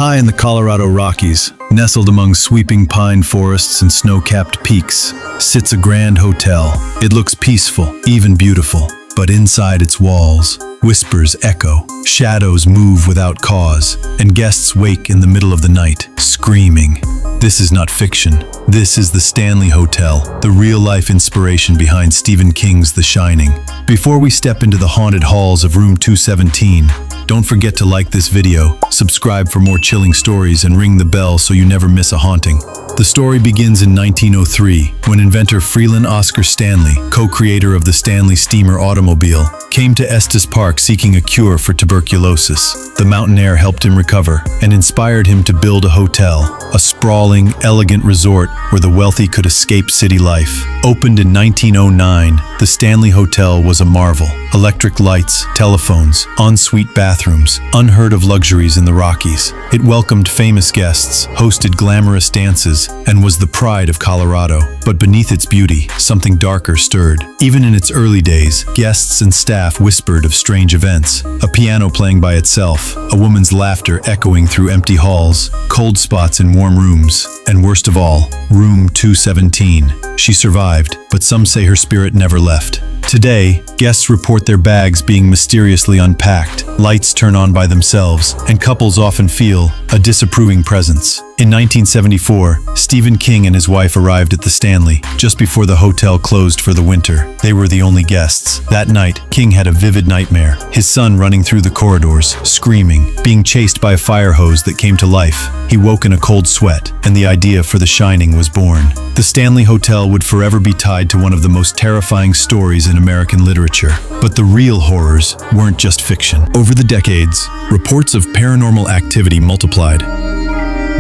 High in the Colorado Rockies, nestled among sweeping pine forests and snow-capped peaks, sits a grand hotel. It looks peaceful, even beautiful, but inside its walls, whispers echo, shadows move without cause, and guests wake in the middle of the night, screaming. This is not fiction. This is the Stanley Hotel, the real-life inspiration behind Stephen King's The Shining. Before we step into the haunted halls of room 217, don't forget to like this video, subscribe for more chilling stories, and ring the bell so you never miss a haunting. The story begins in 1903, when inventor Freeland Oscar Stanley, co-creator of the Stanley steamer automobile, came to Estes Park seeking a cure for tuberculosis. The mountain air helped him recover and inspired him to build a hotel, a sprawling, elegant resort where the wealthy could escape city life. Opened in 1909, the Stanley Hotel was a marvel. Electric lights, telephones, ensuite bathrooms, unheard of luxuries in the Rockies. It welcomed famous guests, hosted glamorous dances, and was the pride of Colorado. But beneath its beauty, something darker stirred. Even in its early days, guests and staff whispered of strange events. A piano playing by itself, a woman's laughter echoing through empty halls, cold spots in warm rooms, and worst of all, room 217. She survived, but some say her spirit never left. Today, guests report their bags being mysteriously unpacked, lights turn on by themselves, and couples often feel a disapproving presence. In 1974, Stephen King and his wife arrived at the Stanley just before the hotel closed for the winter. They were the only guests. That night, King had a vivid nightmare. His son running through the corridors, screaming, being chased by a fire hose that came to life. He woke in a cold sweat, and the idea for The Shining was born. The Stanley Hotel would forever be tied to one of the most terrifying stories in American literature. But the real horrors weren't just fiction. Over the decades, reports of paranormal activity multiplied.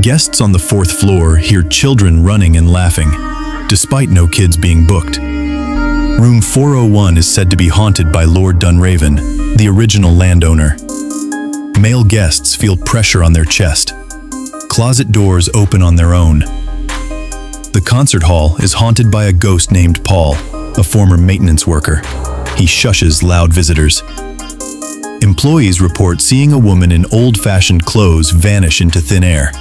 Guests on the fourth floor hear children running and laughing, despite no kids being booked. Room 401 is said to be haunted by Lord Dunraven, the original landowner. Male guests feel pressure on their chest. Closet doors open on their own. The concert hall is haunted by a ghost named Paul, a former maintenance worker. He shushes loud visitors. Employees report seeing a woman in old-fashioned clothes vanish into thin air.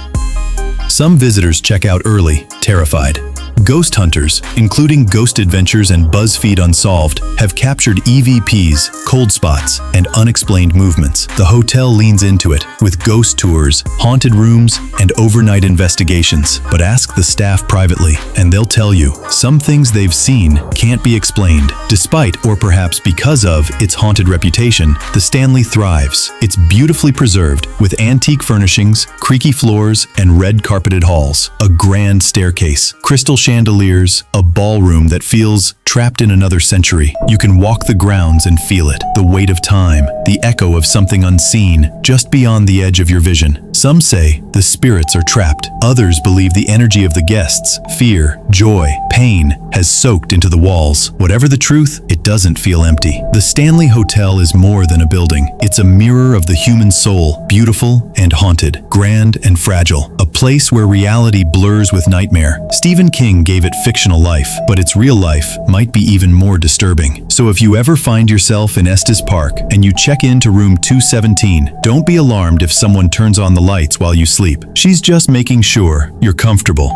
Some visitors check out early, terrified. Ghost hunters, including Ghost Adventures and BuzzFeed Unsolved, have captured EVPs, cold spots, and unexplained movements. The hotel leans into it, with ghost tours, haunted rooms, and overnight investigations. But ask the staff privately, and they'll tell you, some things they've seen can't be explained. Despite, or perhaps because of, its haunted reputation, the Stanley thrives. It's beautifully preserved, with antique furnishings, creaky floors, and red carpeted halls. A grand staircase, crystal chandeliers, a ballroom that feels trapped in another century. You can walk the grounds and feel it, the weight of time, the echo of something unseen, just beyond the edge of your vision. Some say the spirits are trapped. Others believe the energy of the guests, fear, joy, pain, has soaked into the walls. Whatever the truth, it doesn't feel empty. The Stanley Hotel is more than a building. It's a mirror of the human soul, beautiful and haunted, grand and fragile, a place where reality blurs with nightmare. Stephen King gave it fictional life, but its real life might be even more disturbing. So if you ever find yourself in Estes Park and you check into room 217, don't be alarmed if someone turns on the lights while you sleep. She's just making sure you're comfortable.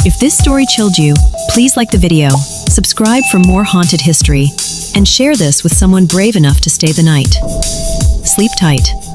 If this story chilled you, please like the video, subscribe for more haunted history, and share this with someone brave enough to stay the night. Sleep tight.